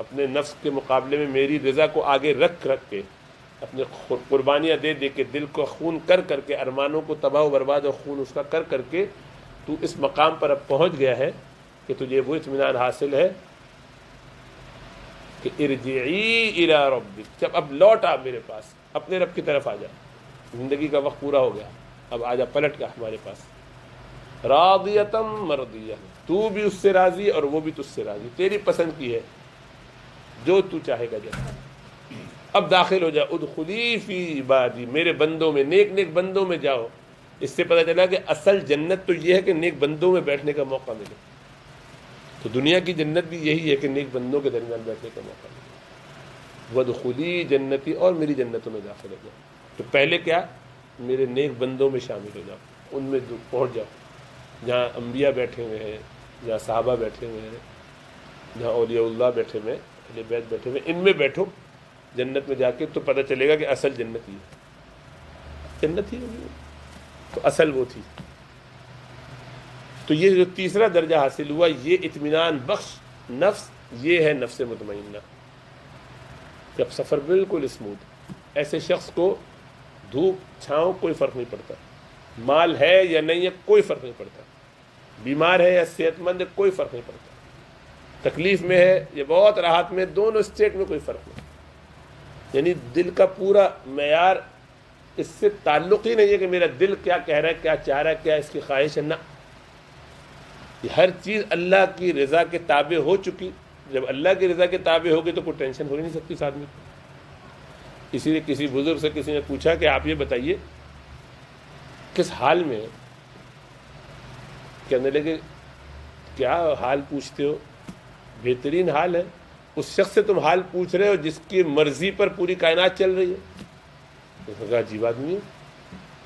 S1: اپنے نفس کے مقابلے میں میری رضا کو آگے رکھ کے، اپنے قربانیاں دے دے کے، دل کو خون کر کے، ارمانوں کو تباہ و برباد اور خون اس کا کر کے تو اس مقام پر اب پہنچ گیا ہے کہ تجھے وہ اطمینان حاصل ہے کہ ارجعی الی ربک، جب اب لوٹ آ میرے پاس، اپنے رب کی طرف آ جا، زندگی کا وقت پورا ہو گیا، اب آ جا پلٹ کے ہمارے پاس، راضیتم مرضیہ، تو بھی اس سے راضی اور وہ بھی تجھ سے راضی، تیری پسند کی ہے، جو تو چاہے گا جا، اب داخل ہو جا، ادخلی فی عبادی، میرے بندوں میں، نیک نیک بندوں میں جاؤ۔ اس سے پتہ چلا کہ اصل جنت تو یہ ہے کہ نیک بندوں میں بیٹھنے کا موقع ملے، تو دنیا کی جنت بھی یہی ہے کہ نیک بندوں کے درمیان بیٹھنے کا موقع ملے، وادخلی جنتی، اور میری جنتوں میں داخل ہو جاؤ۔ تو پہلے کیا؟ میرے نیک بندوں میں شامل ہو جاؤ، ان میں پہنچ جاؤ، جہاں انبیاء بیٹھے ہوئے ہیں، جہاں صحابہ بیٹھے ہوئے ہیں، جہاں اولیاء اللہ بیٹھے ہوئے ہیں، اہل بیت بیٹھے ہوئے ہیں، ان میں بیٹھو جنت میں جا کے، تو پتہ چلے گا کہ اصل جنت ہی ہے، جنت ہی ہوگی، تو اصل وہ تھی۔ تو یہ جو تیسرا درجہ حاصل ہوا، یہ اطمینان بخش نفس، یہ ہے نفس مطمئنہ، جب سفر بالکل اسموتھ، ایسے شخص کو دھوپ چھاؤں کوئی فرق نہیں پڑتا، مال ہے یا نہیں ہے کوئی فرق نہیں پڑتا، بیمار ہے یا صحت مند ہے کوئی فرق نہیں پڑتا، تکلیف میں ہے یا بہت راحت میں، دونوں اسٹیٹ میں کوئی فرق نہیں، یعنی دل کا پورا معیار اس سے تعلق ہی نہیں ہے کہ میرا دل کیا کہہ رہا ہے، کیا چاہ رہا ہے، کیا اس کی خواہش ہے، نہ، یہ ہر چیز اللہ کی رضا کے تابع ہو چکی۔ جب اللہ کی رضا کے تابع ہوگی تو کوئی ٹینشن ہو ہی نہیں سکتی اس آدمی کو۔ اسی لیے کسی بزرگ سے کسی نے پوچھا کہ آپ یہ بتائیے کس حال میں، کہنے لگے کیا حال پوچھتے ہو، بہترین حال ہے، اس شخص سے تم حال پوچھ رہے ہو جس کی مرضی پر پوری کائنات چل رہی ہے۔ اس نے کہا عجیب آدمی ہے،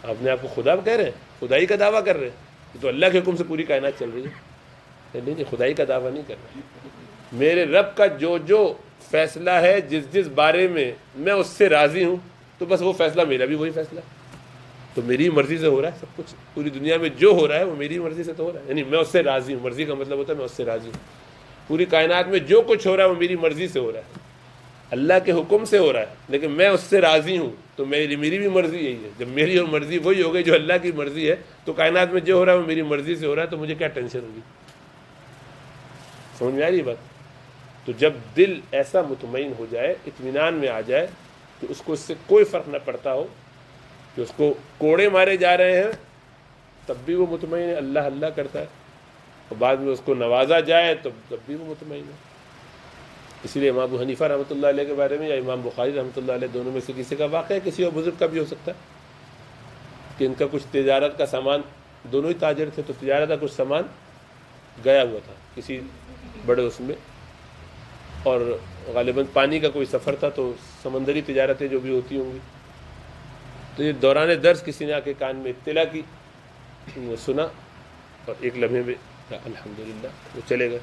S1: آپ نے آپ کو خدا کہہ رہے ہیں، خدائی کا دعویٰ کر رہے ہیں، یہ تو اللہ کے حکم سے پوری کائنات چل رہی ہے۔ نہیں، خدائی کا دعویٰ نہیں کر رہا، میرے رب کا جو فیصلہ ہے، جس بارے میں میں اس سے راضی ہوں، تو بس وہ فیصلہ میرا بھی وہی فیصلہ ہے، تو میری مرضی سے ہو رہا ہے سب کچھ، پوری دنیا میں جو ہو رہا ہے وہ میری مرضی سے تو ہو رہا ہے، یعنی میں اس سے راضی ہوں، مرضی کا مطلب ہوتا ہے میں اس سے راضی ہوں، پوری کائنات میں جو کچھ ہو رہا ہے وہ میری مرضی سے ہو رہا ہے، اللہ کے حکم سے ہو رہا ہے، لیکن میں اس سے راضی ہوں، تو میری بھی مرضی یہی ہے۔ جب میری اور مرضی وہی ہو گئی جو اللہ کی مرضی ہے، تو کائنات میں جو ہو رہا ہے وہ میری مرضی سے ہو رہا ہے، تو مجھے کیا ٹینشن ہوگی؟ سمجھ میں آ رہی بات؟ تو جب دل ایسا مطمئن ہو جائے، اطمینان میں آ جائے کہ اس کو اس سے کوئی فرق نہ پڑتا ہو کہ اس کو کوڑے مارے جا رہے ہیں، تب بھی وہ مطمئن ہے، اللہ اللہ کرتا ہے، اور بعد میں اس کو نوازا جائے تو تب بھی وہ مطمئن ہے۔ اسی لیے امام ابو حنیفہ رحمۃ اللہ علیہ کے بارے میں، یا امام بخاری رحمۃ اللہ علیہ، دونوں میں سے کسی کا واقعہ ہے، کسی اور بزرگ کا بھی ہو سکتا ہے کہ ان کا کچھ تجارت کا سامان، دونوں ہی تاجر تھے، تو تجارت کا کچھ سامان گیا ہوا تھا کسی بڑے اس میں، اور غالباً پانی کا کوئی سفر تھا، تو سمندری تجارتیں جو بھی ہوتی ہوں گی، تو یہ دوران درس کسی نے آ کے کان میں اطلاع کی، سنا، اور ایک لمحے میں الحمدللہ وہ چلے گئے۔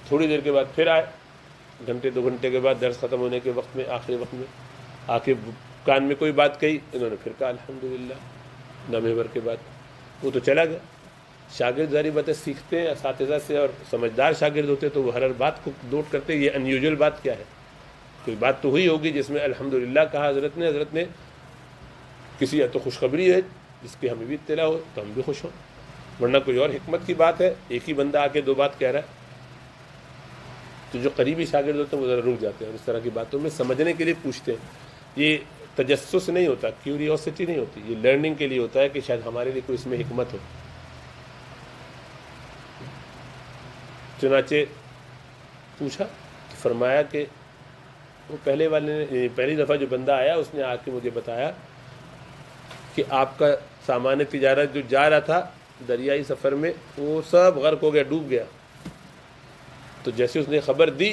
S1: تھوڑی دیر کے بعد پھر آئے، گھنٹے 2 گھنٹے کے بعد درس ختم ہونے کے وقت میں، آخری وقت میں آ کے کان میں کوئی بات کہی، انہوں نے پھر کہا الحمدللہ، لمحے بھر کے بعد وہ تو چلا گیا۔ شاگرد ظاہری باتیں سیکھتے ہیں اساتذہ سے، اور سمجھدار شاگرد ہوتے تو وہ ہر بات کو نوٹ کرتے، یہ ان یوزول بات کیا ہے، کوئی بات تو ہوئی ہوگی جس میں الحمدللہ کہا حضرت نے کسی، یا تو خوشخبری ہے جس کی ہمیں بھی اطلاع ہو تو ہم بھی خوش ہوں، ورنہ کوئی اور حکمت کی بات ہے، ایک ہی بندہ آ کے 2 بات کہہ رہا ہے، تو جو قریبی شاگرد ہوتے ہیں وہ ذرا رک جاتے ہیں اور اس طرح کی باتوں میں سمجھنے کے لیے پوچھتے ہیں۔ یہ تجسس نہیں ہوتا، کیوریوسٹی نہیں ہوتی، یہ لرننگ کے لیے ہوتا ہے کہ شاید ہمارے لیے کوئی اس میں حکمت ہو۔ چنانچہ پوچھا، فرمایا کہ وہ پہلی دفعہ جو بندہ آیا اس نے آ کے مجھے بتایا کہ آپ کا سامان تجارت جو جا رہا تھا دریائی سفر میں، وہ سب غرق ہو گیا، ڈوب گیا۔ تو جیسے اس نے خبر دی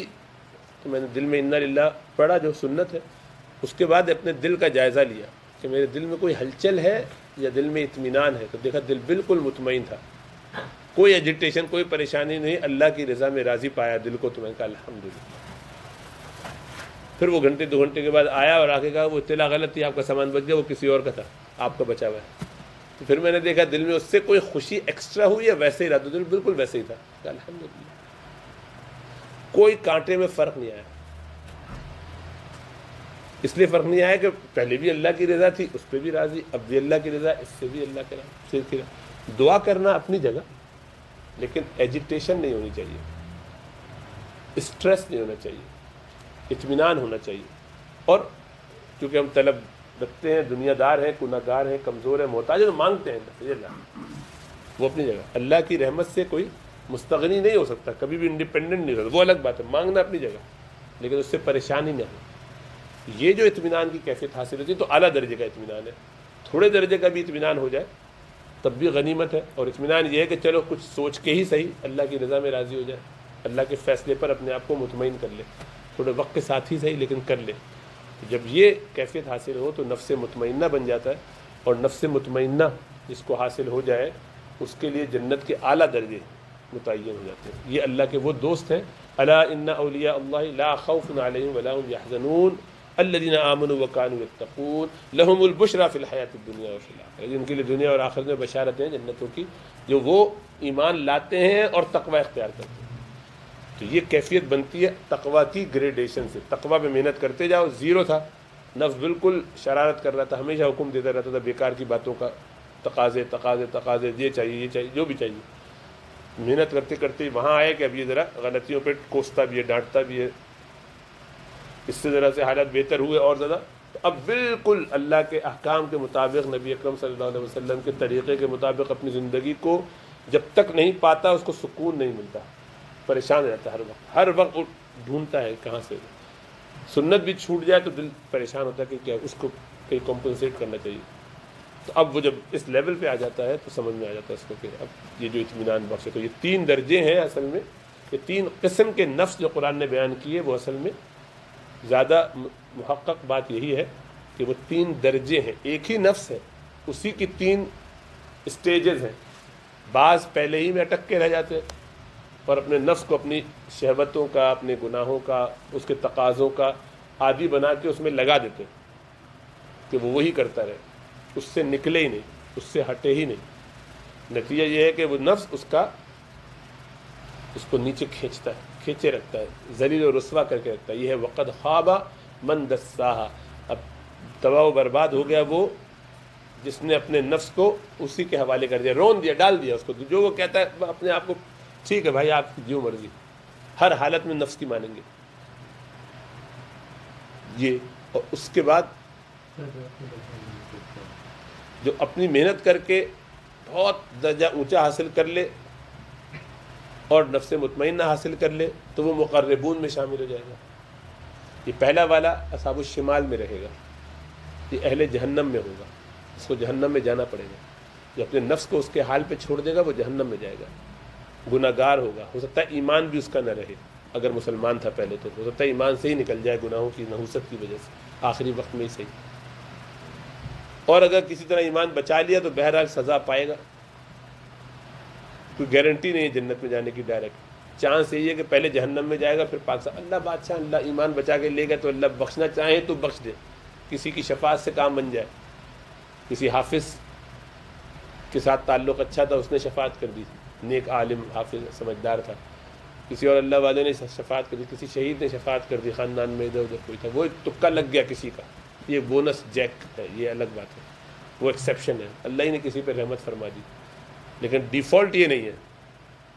S1: تو میں نے دل میں انا للہ پڑھا، جو سنت ہے، اس کے بعد اپنے دل کا جائزہ لیا کہ میرے دل میں کوئی ہلچل ہے یا دل میں اطمینان ہے، تو دیکھا دل بالکل مطمئن تھا، کوئی ایجیٹیشن، کوئی پریشانی نہیں، اللہ کی رضا میں راضی پایا دل کو، تو میں نے کہا الحمدللہ۔ پھر وہ گھنٹے 2 گھنٹے کے بعد آیا اور آ کے کہا وہ اطلاع غلط تھی، آپ کا سامان بچ گیا، وہ کسی اور کا تھا، آپ کا بچا ہوا ہے۔ تو پھر میں نے دیکھا دل میں اس سے کوئی خوشی ایکسٹرا ہوئی یا ویسے ہی رہا، تو دل بالکل ویسے ہی تھا، الحمدللہ کوئی کانٹے میں فرق نہیں آیا۔ اس لیے فرق نہیں آیا کہ پہلے بھی اللہ کی رضا تھی، اس پہ بھی راضی، اب بھی اللہ کی رضا، اس سے بھی اللہ کے راضی۔ دعا کرنا اپنی جگہ، لیکن ایجیٹیشن نہیں ہونی چاہیے، اسٹریس نہیں ہونا چاہیے، اطمینان ہونا چاہیے۔ اور کیونکہ ہم طلب رکھتے ہیں، دنیا دار ہیں، گناہ گار ہیں، کمزور ہیں، محتاج ہیں، تو مانگتے ہیں اللہ، وہ اپنی جگہ۔ اللہ کی رحمت سے کوئی مستغنی نہیں ہو سکتا، کبھی بھی انڈیپینڈنٹ نہیں ہو سکتا، وہ الگ بات ہے، مانگنا اپنی جگہ، لیکن اس سے پریشانی نہ ہو۔ یہ جو اطمینان کی کیفیت حاصل ہوتی ہے تو اعلیٰ درجے کا اطمینان ہے۔ تھوڑے درجے کا بھی اطمینان ہو جائے تب بھی غنیمت ہے۔ اور اطمینان یہ ہے کہ چلو کچھ سوچ کے ہی صحیح اللہ کی رضا میں راضی ہو جائے، اللہ کے فیصلے پر اپنے آپ کو مطمئن کر لے، تھوڑے وقت کے ساتھ ہی صحیح لیکن کر لے۔ جب یہ کیفیت حاصل ہو تو نفس مطمئنہ بن جاتا ہے، اور نفس مطمئنہ جس کو حاصل ہو جائے اس کے لیے جنت کے اعلیٰ درجے متعین ہو جاتے ہیں۔ یہ اللہ کے وہ دوست ہیں، الا ان اولیاء اللہ لا خوف علیہم ولا هم يحزنون الذین آمنوا وکانوا یتقون لهم البشریٰ فی الحیاۃ الدنیا وفی الآخرہ۔ جن کے لیے دنیا اور آخرت میں بشارت ہیں جنتوں کی، جو وہ ایمان لاتے ہیں اور تقوی اختیار کرتے ہیں۔ تو یہ کیفیت بنتی ہے تقوی کی گریڈیشن سے۔ تقوی پہ محنت کرتے جاؤ، زیرو تھا، نفس بالکل شرارت کر رہا تھا، ہمیشہ حکم دیتا رہتا تھا بیکار کی باتوں کا، تقاضے تقاضے تقاضے، یہ چاہیے یہ چاہیے، جو بھی چاہیے۔ محنت کرتے کرتے وہاں آئے کہ اب یہ ذرا غلطیوں پہ کوستا بھی ہے، ڈانٹتا بھی ہے، اس سے ذرا سے حالت بہتر ہوئے اور زیادہ۔ تو اب بالکل اللہ کے احکام کے مطابق، نبی اکرم صلی اللہ علیہ وسلم کے طریقے کے مطابق اپنی زندگی کو جب تک نہیں پاتا اس کو سکون نہیں ملتا، پریشان رہتا ہے ہر وقت ڈھونڈتا ہے کہاں سے۔ سنت بھی چھوٹ جائے تو دل پریشان ہوتا ہے کہ کیا اس کو کہیں کمپنسیٹ کرنا چاہیے۔ تو اب وہ جب اس لیول پہ آ جاتا ہے تو سمجھ میں آ جاتا ہے اس کو کہ اب یہ جو اطمینان بخش ہے۔ تو یہ تین درجے ہیں اصل میں، یہ تین قسم کے نفس جو قرآن نے بیان کیے، وہ اصل میں زیادہ محقق بات یہی ہے کہ وہ تین درجے ہیں، ایک ہی نفس ہے، اسی کی تین اسٹیجز ہیں۔ بعض پہلے ہی میں اٹک کے رہ جاتے ہیں اور اپنے نفس کو اپنی شہوتوں کا، اپنے گناہوں کا، اس کے تقاضوں کا عادی بنا کے اس میں لگا دیتے ہیں کہ وہ وہی کرتا رہے، اس سے نکلے ہی نہیں، اس سے ہٹے ہی نہیں۔ نتیجہ یہ ہے کہ وہ نفس اس کو نیچے کھینچتا ہے، کھینچے رکھتا ہے، ذلیل و رسوا کر کے رکھتا ہے۔ یہ ہے وقد خاب من دساہا، اب تباہ و برباد ہو گیا وہ جس نے اپنے نفس کو اسی کے حوالے کر دیا، رون دیا، ڈال دیا اس کو۔ جو وہ کہتا ہے اپنے آپ کو، ٹھیک ہے بھائی آپ کی جو مرضی، ہر حالت میں نفس کی مانیں گے یہ۔ اور اس کے بعد جو اپنی محنت کر کے بہت درجہ اونچا حاصل کر لے اور نفس مطمئنہ حاصل کر لے تو وہ مقربون میں شامل ہو جائے گا۔ یہ پہلا والا اصحاب الشمال میں رہے گا، یہ اہل جہنم میں ہوگا، اس کو جہنم میں جانا پڑے گا۔ جو اپنے نفس کو اس کے حال پہ چھوڑ دے گا وہ جہنم میں جائے گا، گناہ گار ہوگا، ہو سکتا ہے ایمان بھی اس کا نہ رہے، اگر مسلمان تھا پہلے تو ہو سکتا ہے ایمان سے ہی نکل جائے گناہوں کی نحوست کی وجہ سے آخری وقت میں ہی صحیح۔ اور اگر کسی طرح ایمان بچا لیا تو بہرحال سزا پائے گا، کوئی گارنٹی نہیں ہے جنت میں جانے کی ڈائریکٹ، چانس یہی ہے کہ پہلے جہنم میں جائے گا پھر پاکستان۔ اللہ بادشاہ، اللہ ایمان بچا کے لے گا تو اللہ بخشنا چاہے تو بخش دے، کسی کی شفاعت سے کام بن جائے، کسی حافظ کے ساتھ تعلق اچھا تھا اس نے شفاعت کر دی، نیک عالم حافظ سمجھدار تھا، کسی اور اللہ والے نے شفاعت کر دی، کسی شہید نے شفاعت کر دی، خاندان میں ادھر ادھر کوئی تھا، وہ تکا لگ گیا کسی کا، یہ بونس جیک ہے، یہ الگ بات ہے، وہ ایکسیپشن ہے، اللہ ہی نے کسی پہ رحمت فرما دی۔ لیکن ڈیفالٹ یہ نہیں ہے،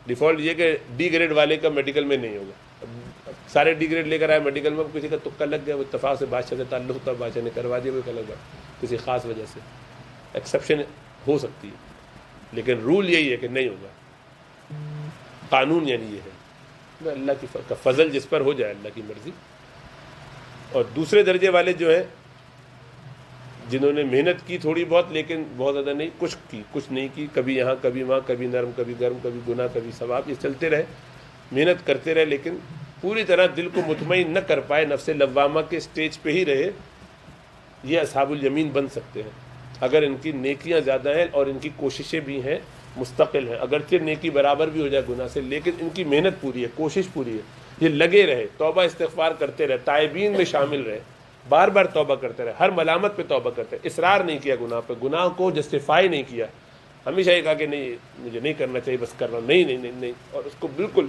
S1: ڈیفالٹ یہ کہ ڈی گریڈ والے کا میڈیکل میں نہیں ہوگا، سارے ڈی گریڈ لے کر آئے میڈیکل میں، کسی کا تکا لگ گیا، وہ اتفاق سے بادشاہ سے تعلق تھا، بادشاہ نے کروا دیا، وہ ایک الگ بات، کسی خاص وجہ سے ایکسیپشن ہو سکتی ہے، لیکن رول یہی ہے کہ نہیں ہوگا، قانون یعنی یہ ہے، اللہ کی فضل جس پر ہو جائے، اللہ کی مرضی۔ اور دوسرے درجے والے جو ہیں جنہوں نے محنت کی تھوڑی بہت لیکن بہت زیادہ نہیں، کچھ کی کچھ نہیں کی، کبھی یہاں کبھی وہاں، کبھی نرم کبھی گرم، کبھی گناہ کبھی ثواب، یہ چلتے رہے، محنت کرتے رہے لیکن پوری طرح دل کو مطمئن نہ کر پائے، نفس لوامہ کے سٹیج پہ ہی رہے، یہ اصحاب الیمین بن سکتے ہیں اگر ان کی نیکیاں زیادہ ہیں اور ان کی کوششیں بھی ہیں، مستقل ہیں، اگرچہ نیکی برابر بھی ہو جائے گناہ سے لیکن ان کی محنت پوری ہے، کوشش پوری ہے، یہ لگے رہے، توبہ استغفار کرتے رہے، تائبین میں شامل رہے، بار بار توبہ کرتے رہے، ہر ملامت پہ توبہ کرتے رہے، اصرار نہیں کیا گناہ پہ، گناہ کو جسٹیفائی نہیں کیا، ہمیشہ یہ کہا کہ نہیں مجھے نہیں کرنا چاہیے، بس کر رہا ہوں، نہیں نہیں نہیں نہیں، اور اس کو بالکل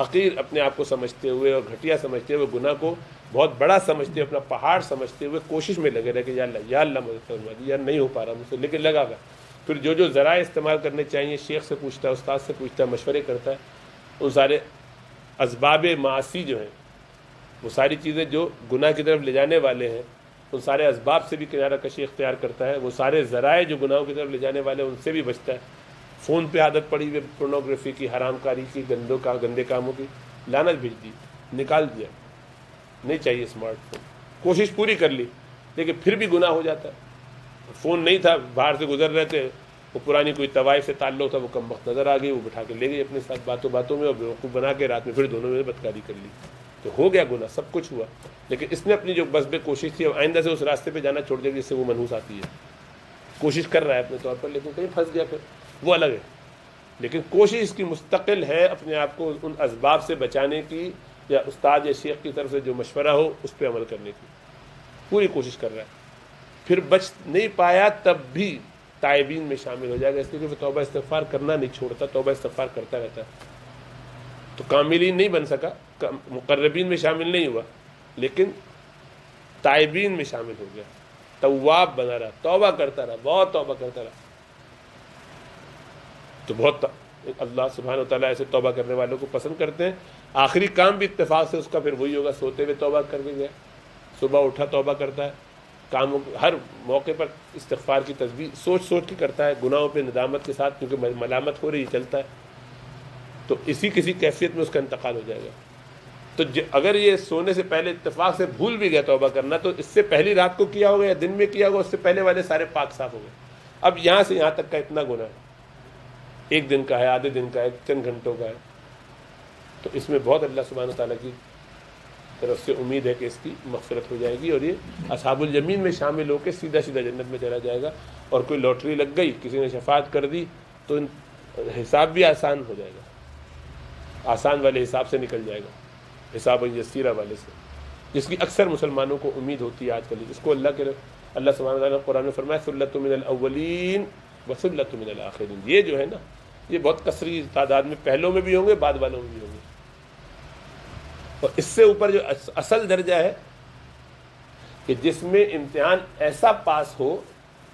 S1: حقیر اپنے آپ کو سمجھتے ہوئے اور گھٹیا سمجھتے ہوئے، گناہ کو بہت بڑا سمجھتے ہوئے، اپنا پہاڑ سمجھتے ہوئے کوشش میں لگے رہے کہ یا اللہ مدد فرما دی، یار نہیں ہو پا رہا مجھ سے، لیکن لگا گا، پھر جو جو ذرائع استعمال کرنے چاہیے، شیخ سے پوچھتا ہے، استاد سے پوچھتا ہے، مشورے کرتا ہے، ان سارے اسباب معاصی جو ہیں، وہ ساری چیزیں جو گناہ کی طرف لے جانے والے ہیں، ان سارے اسباب سے بھی کنارہ کشی اختیار کرتا ہے، وہ سارے ذرائع جو گناہوں کی طرف لے جانے والے ہیں ان سے بھی بچتا ہے۔ فون پہ عادت پڑی ہوئی پورنوگرافی کی، حرام کاری کی، گندے کاموں کی، لعنت بھیج دی، نکال دیا، نہیں چاہیے اسمارٹ فون، کوشش پوری کر لی لیکن پھر بھی گناہ ہو جاتا ہے۔ فون نہیں تھا، باہر سے گزر رہے تھے، وہ پرانی کوئی طوائف سے تعلق تھا، وہ کم وقت نظر آ گئی، وہ بٹھا کے لے گئی اپنے ساتھ باتوں میں، اور بیوقوف بنا کے رات میں پھر دونوں میں بدکاری کر لی، تو ہو گیا گناہ، سب کچھ ہوا، لیکن اس نے اپنی جو بسب کوشش تھی اب آئندہ سے اس راستے پہ جانا چھوڑ دیا جس سے وہ منحوس آتی ہے، کوشش کر رہا ہے اپنے طور پر لیکن کہیں پھنس گیا، پھر وہ الگ ہے، لیکن کوشش اس کی مستقل ہے اپنے آپ کو ان اسباب سے بچانے کی، یا استاد یا شیخ کی طرف سے جو مشورہ ہو اس پہ عمل کرنے کی پوری کوشش کر رہا ہے، پھر بچ نہیں پایا تب بھی تائبین میں شامل ہو جائے گا، اس لیے کہ وہ توبہ استغفار کرنا نہیں چھوڑتا، توبہ استغفار کرتا رہتا ہے، تو کاملین نہیں بن سکا، مقربین میں شامل نہیں ہوا، لیکن تائبین میں شامل ہو گیا، تواب بنا رہا، توبہ کرتا رہا، بہت توبہ کرتا رہا، تو بہت اللہ سبحانہ وتعالیٰ ایسے توبہ کرنے والوں کو پسند کرتے ہیں۔ آخری کام بھی اتفاق سے اس کا پھر وہی ہوگا، سوتے ہوئے توبہ کر کے گیا، صبح اٹھا توبہ کرتا ہے، کاموں ہر موقع پر استغفار کی تسبیح سوچ کے کرتا ہے، گناہوں پہ ندامت کے ساتھ، کیونکہ ملامت ہو رہی چلتا ہے، تو کسی کیفیت میں اس کا انتقال ہو جائے گا۔ تو اگر یہ سونے سے پہلے اتفاق سے بھول بھی گیا توبہ کرنا، تو اس سے پہلی رات کو کیا ہوگا یا دن میں کیا ہوگا، اس سے پہلے والے سارے پاک صاف ہو گئے، اب یہاں سے یہاں تک کا اتنا گناہ ہے، ایک دن کا ہے، آدھے دن کا ہے، چند گھنٹوں کا ہے، تو اس میں بہت اللہ سبحانہ تعالیٰ کی طرف سے امید ہے کہ اس کی مغفرت ہو جائے گی، اور یہ اصحاب الیمین میں شامل ہو کے سیدھا جنت میں چلا جائے گا، اور کوئی لاٹری لگ گئی، کسی نے شفاعت کر دی تو حساب بھی آسان ہو جائے گا، آسان والے حساب سے نکل جائے گا، حساب یسیرہ والے سے، جس کی اکثر مسلمانوں کو امید ہوتی ہے آج کل، جس کو اللہ سبحانہ تعالیٰ قرآن میں فرمایا ثلۃ من الاولین وثلۃ من الآخرین، یہ جو ہے نا یہ بہت کثیر تعداد میں پہلوں میں بھی ہوں گے، بعد والوں میں بھی ہوں گے، اور اس سے اوپر جو اصل درجہ ہے کہ جس میں امتحان ایسا پاس ہو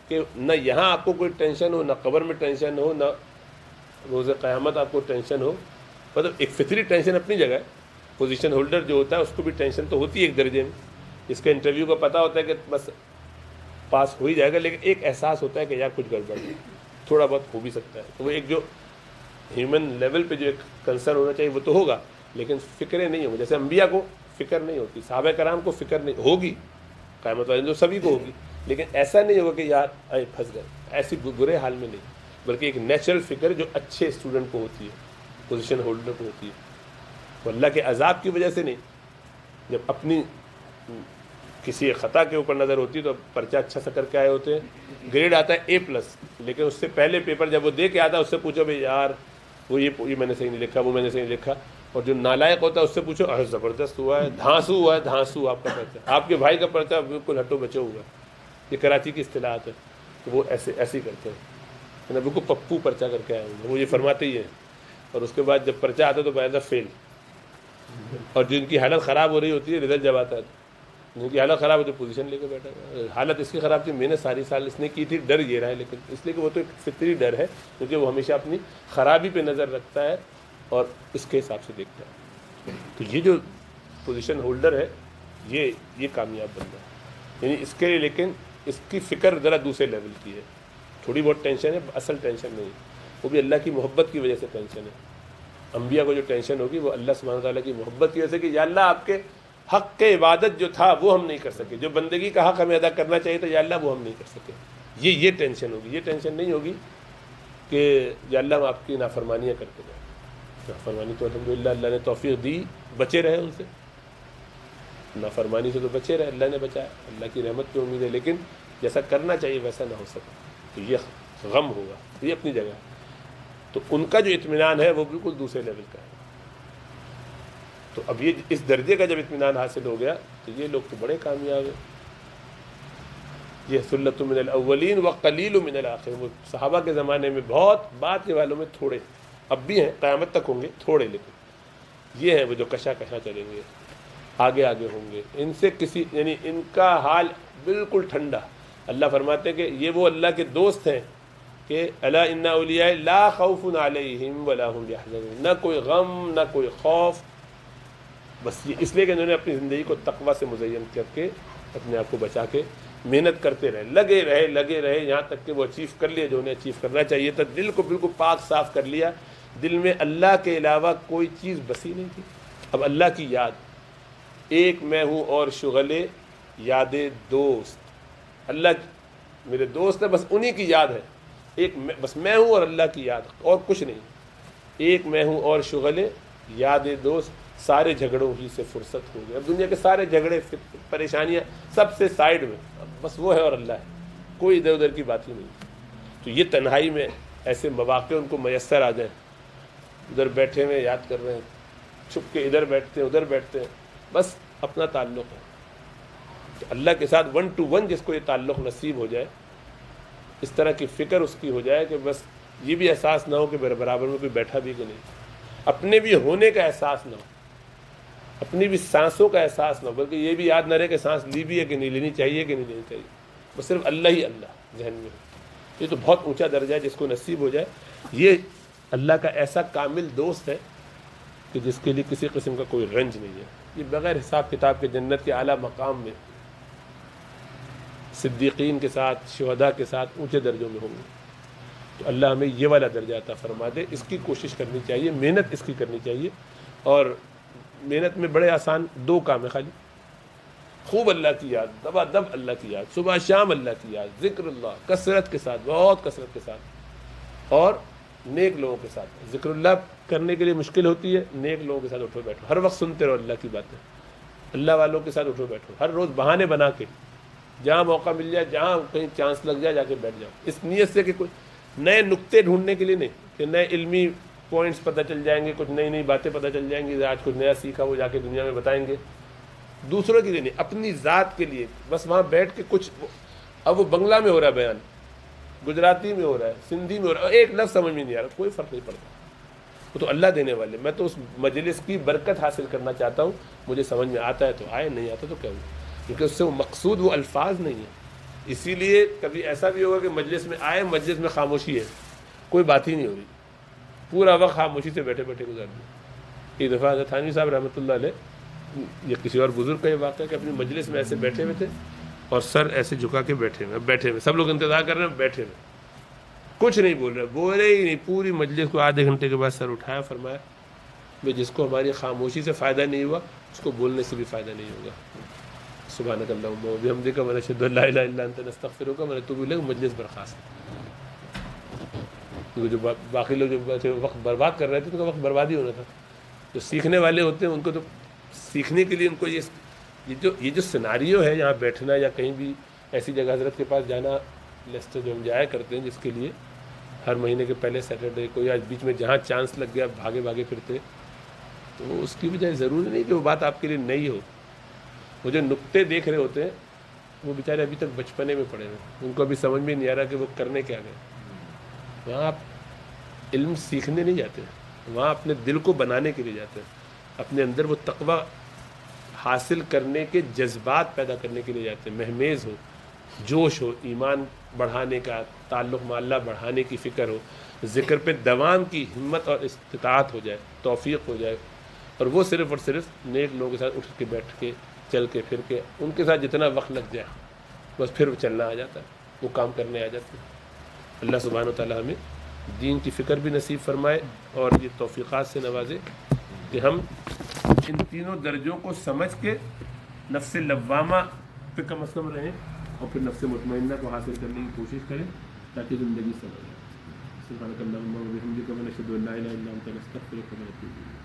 S1: کہ نہ یہاں آپ کو کوئی ٹینشن ہو، نہ قبر میں ٹینشن ہو، نہ روز قیامت آپ کو ٹینشن ہو، مطلب ایک فطری ٹینشن اپنی جگہ ہے، پوزیشن ہولڈر جو ہوتا ہے اس کو بھی ٹینشن تو ہوتی ہے ایک درجے میں، اس کا انٹرویو کا پتہ ہوتا ہے کہ بس پاس ہو ہی جائے گا، لیکن ایک احساس ہوتا ہے کہ یار کچھ گڑبڑ ہے، تھوڑا بہت ہو بھی سکتا ہے، تو وہ ایک جو ہیومن لیول پہ جو ایک کنسرن ہونا چاہیے وہ تو ہوگا، لیکن فکریں نہیں ہوں گی، جیسے انبیاء کو فکر نہیں ہوتی، صحابہ کرام کو فکر نہیں ہوگی، قیامت والے جو سبھی کو ہوگی، لیکن ایسا نہیں ہوگا کہ یار اے پھنس گئے، ایسی برے حال میں نہیں، بلکہ ایک نیچرل فکر جو اچھے اسٹوڈنٹ کو ہوتی ہے، پوزیشن ہولڈر کو ہوتی ہے، تو اللہ کے عذاب کی وجہ سے نہیں، جب اپنی کسی خطا کے اوپر نظر ہوتی ہے تو پرچہ اچھا سا کر کے آئے ہوتے ہیں، گریڈ آتا ہے A+، لیکن اس سے پہلے پیپر جب وہ دے کے آتا ہے اس سے پوچھو بھائی یار وہ یہ میں نے صحیح نہیں لکھا، وہ میں نے صحیح نہیں لکھا، اور جو نالائق ہوتا ہے اس سے پوچھو زبردست ہوا ہے، دھانسو ہوا ہے، دھانسو آپ کا پرچہ، آپ کے بھائی کا پرچہ بالکل ہٹو بچو ہوا ہے، یہ کراچی کی اصطلاحات ہے، تو وہ ایسے ہی کرتے ہیں، بالکل پپو پرچہ کر کے آئے ہوئے، وہ یہ فرماتے ہی ہیں، اور اس کے بعد جب پرچہ آتا ہے تو باعث فیل، اور جن کی حالت خراب ہو رہی ہوتی ہے رزلٹ جب آتا ہے، جن کی حالت خراب ہوتی ہے پوزیشن لے کے بیٹھا ہے، حالت اس کی خراب تھی، میں نے ساری سال اس نے کی تھی، ڈر یہ رہا ہے، لیکن اس لیے کہ وہ تو ایک فطری ڈر ہے، کیونکہ وہ ہمیشہ اپنی خرابی پہ نظر رکھتا ہے اور اس کے حساب سے دیکھتا ہے، تو یہ جو پوزیشن ہولڈر ہے یہ کامیاب بندہ ہے، یعنی اس کے لیے، لیکن اس کی فکر ذرا دوسرے لیول کی ہے، تھوڑی بہت ٹینشن ہے، اصل ٹینشن نہیں، وہ بھی اللہ کی محبت کی وجہ سے ٹینشن ہے، انبیاء کو جو ٹینشن ہوگی وہ اللہ سبحانہ تعالیٰ کی محبت کی وجہ سے کہ یا اللہ آپ کے حق کے عبادت جو تھا وہ ہم نہیں کر سکے، جو بندگی کا حق ہمیں ادا کرنا چاہیے تھا یا اللہ وہ ہم نہیں کر سکے، یہ ٹینشن ہوگی، یہ ٹینشن نہیں ہوگی کہ یا اللہ ہم آپ کی نافرمانیاں کرتے جائیں، نافرمانی تو الحمدللہ اللہ نے توفیق دی، بچے رہے ان سے، نافرمانی سے تو بچے رہے، اللہ نے بچایا، اللہ کی رحمت کی امید ہے، لیکن جیسا کرنا چاہیے ویسا نہ ہو سکا، تو یہ غم ہوگا، یہ اپنی جگہ، تو ان کا جو اطمینان ہے وہ بالکل دوسرے لیول کا ہے، تو اب یہ اس درجے کا جب اطمینان حاصل ہو گیا تو یہ لوگ تو بڑے کامیاب ہیں۔ یہ سلۃ من الاولین وقلیل من الآخرین، وہ صحابہ کے زمانے میں بہت، بعد کے والوں میں تھوڑے، اب بھی ہیں، قیامت تک ہوں گے تھوڑے، لیکن یہ ہیں وہ جو کشا کشا چلیں گے، آگے آگے ہوں گے، ان سے کسی، یعنی ان کا حال بالکل ٹھنڈا۔ اللہ فرماتے ہیں کہ یہ وہ اللہ کے دوست ہیں کہ الا ان اولیاء لا خوف علیہم ولا هم یحزنون، نہ کوئی غم نہ کوئی خوف، بس یہ اس لیے کہ انہوں نے اپنی زندگی کو تقوی سے مزین کر کے اپنے آپ کو بچا کے محنت کرتے رہے، لگے رہے یہاں تک کہ وہ اچیو کر لیا جو انہیں اچیو کرنا چاہیے تھا، دل کو بالکل پاک صاف کر لیا، دل میں اللہ کے علاوہ کوئی چیز بسی نہیں تھی۔ اب اللہ کی یاد، ایک میں ہوں اور شغلے یاد دوست، اللہ میرے دوست ہے، بس انہی کی یاد ہے، ایک بس میں ہوں اور اللہ کی یاد، اور کچھ نہیں، ایک میں ہوں اور شغلے یاد دوست، سارے جھگڑوں ہی سے فرصت ہو گئی۔ اب دنیا کے سارے جھگڑے پریشانیاں سب سے سائڈ میں، بس وہ ہے اور اللہ ہے، کوئی ادھر ادھر کی بات ہی نہیں۔ تو یہ تنہائی میں ایسے مواقع ان کو میسر آ جائیں، ادھر بیٹھے ہوئے یاد کر رہے ہیں، چھپ کے ادھر بیٹھتے ہیں ادھر بیٹھتے ہیں، بس اپنا تعلق ہے کہ اللہ کے ساتھ 1 to 1 جس کو یہ تعلق نصیب ہو جائے، اس طرح کی فکر اس کی ہو جائے کہ بس یہ بھی احساس نہ ہو کہ میرے برابر میں کوئی بیٹھا بھی کہ نہیں، اپنے بھی ہونے کا احساس نہ ہو، اپنی بھی سانسوں کا احساس نہ ہو، بلکہ یہ بھی یاد نہ رہے کہ سانس لی بھی ہے کہ نہیں لینی چاہیے کہ نہیں لینی چاہیے، بس صرف اللہ ہی اللہ ذہن میں ہو۔ یہ تو بہت اونچا درجہ ہے جس کو نصیب ہو جائے، یہ اللہ کا ایسا کامل دوست ہے کہ جس کے لیے کسی قسم کا کوئی رنج نہیں ہے، یہ بغیر حساب کتاب کے جنت کے اعلیٰ مقام میں صدیقین کے ساتھ، شہداء کے ساتھ اونچے درجوں میں ہوں گے۔ تو اللہ ہمیں یہ والا درجہ عطا فرما دے، اس کی کوشش کرنی چاہیے، محنت اس کی کرنی چاہیے، اور محنت میں بڑے آسان 2 کام ہے خالی، خوب اللہ کی یاد، دبا دب اللہ کی یاد، صبح شام اللہ کی یاد، ذکر اللہ کثرت کے ساتھ، بہت کثرت کے ساتھ، اور نیک لوگوں کے ساتھ۔ ذکر اللہ کرنے کے لیے مشکل ہوتی ہے، نیک لوگوں کے ساتھ اٹھو بیٹھو، ہر وقت سنتے رہو اللہ کی باتیں، اللہ والوں کے ساتھ اٹھو بیٹھو، ہر روز بہانے بنا کے جہاں موقع مل جائے، جہاں کہیں چانس لگ جائے، جا کے بیٹھ جاؤ، اس نیت سے کہ کوئی نئے نقطے ڈھونڈنے کے لیے نہیں کہ نئے علمی پوائنٹس پتہ چل جائیں گے، کچھ نئی نئی باتیں پتہ چل جائیں گی، آج کچھ نیا سیکھا وہ جا کے دنیا میں بتائیں گے، دوسروں کے لیے نہیں، اپنی ذات کے لیے، بس وہاں بیٹھ کے کچھ، اب وہ بنگلہ میں ہو رہا ہے بیان، گجراتی میں ہو رہا ہے، سندھی میں ہو رہا ہے، ایک لفظ سمجھ میں نہیں آ رہا، کوئی فرق نہیں پڑتا، وہ تو اللہ دینے والے، میں تو اس مجلس کی برکت حاصل کرنا چاہتا ہوں، مجھے سمجھ میں آتا ہے تو آئے، نہیں آتا تو کیا ہوا، کیونکہ اس سے وہ مقصود وہ الفاظ نہیں ہے۔ اسی لیے کبھی ایسا بھی ہوگا کہ مجلس میں آئے، مجلس میں خاموشی ہے، کوئی بات ہی نہیں ہو رہی، پورا وقت خاموشی سے بیٹھے بیٹھے گزار دیا۔ ایک دفعہ حضرت تھانوی صاحب رحمۃ اللہ علیہ، یہ کسی اور بزرگ کا یہ واقعہ کہ اپنی مجلس میں ایسے بیٹھے ہوئے تھے اور سر ایسے جھکا کے بیٹھے ہوئے، سب لوگ انتظار کر رہے ہیں، بیٹھے ہوئے، کچھ نہیں بولے ہی نہیں، پوری مجلس کو آدھے گھنٹے کے بعد سر اٹھایا، فرمایا بھائی جس کو ہماری خاموشی سے فائدہ نہیں ہوا اس کو بولنے سے بھی فائدہ نہیں ہوگا۔ سبحانک اللہم و بحمدک ونشہد ان لا الہ الا انت نستغفرک ونتوب الیک، مجلس برخاست۔ کیونکہ جو باقی لوگ جو وقت برباد کر رہے تھے ان کا وقت برباد ہی ہونا تھا، جو سیکھنے والے ہوتے ہیں ان کو تو سیکھنے کے لیے ان کو یہ جو سیناریو ہے یہاں بیٹھنا یا کہیں بھی ایسی جگہ حضرت کے پاس جانا، لیسٹر جو ہم جایا کرتے ہیں جس کے لیے ہر مہینے کے پہلے سیٹرڈے کو یا بیچ میں جہاں چانس لگ گیا بھاگے پھرتے، تو اس کی بجائے ضروری نہیں کہ وہ بات آپ کے لیے نئی ہو، وہ جو نقطے دیکھ رہے ہوتے ہیں وہ بیچارے ابھی تک بچپنے میں پڑے ہوئے، ان کو ابھی سمجھ میں نہیں آ رہا کہ وہ کرنے کیا گئے۔ وہاں آپ علم سیکھنے نہیں جاتے، وہاں اپنے دل کو بنانے کے لیے جاتے ہیں، اپنے اندر وہ تقوی حاصل کرنے کے جذبات پیدا کرنے کے لیے جاتے ہیں، مہمیز ہو، جوش ہو، ایمان بڑھانے کا، تعلق مع اللہ بڑھانے کی فکر ہو، ذکر پہ دوام کی ہمت اور استطاعت ہو جائے، توفیق ہو جائے، اور وہ صرف اور صرف نیک لوگوں کے ساتھ اٹھ کے بیٹھ کے چل کے پھر کے ان کے ساتھ جتنا وقت لگ جائے بس پھر چلنا آ جاتا ہے، وہ کام کرنے آ جاتے ہیں۔ اللہ سبحانہ و تعالی ہمیں دین کی فکر بھی نصیب فرمائے اور یہ توفیقات سے نوازے کہ ہم ان تینوں درجوں کو سمجھ کے نفس لوامہ پہ کم از کم رہیں اور پھر نفس مطمئنہ کو حاصل کرنے کی کوشش کریں تاکہ زندگی سمجھ جائے۔ سبحانک اللہم و بحمدک ونشہد ان لا الہ الا انت نستغفرک ونتوب الیک۔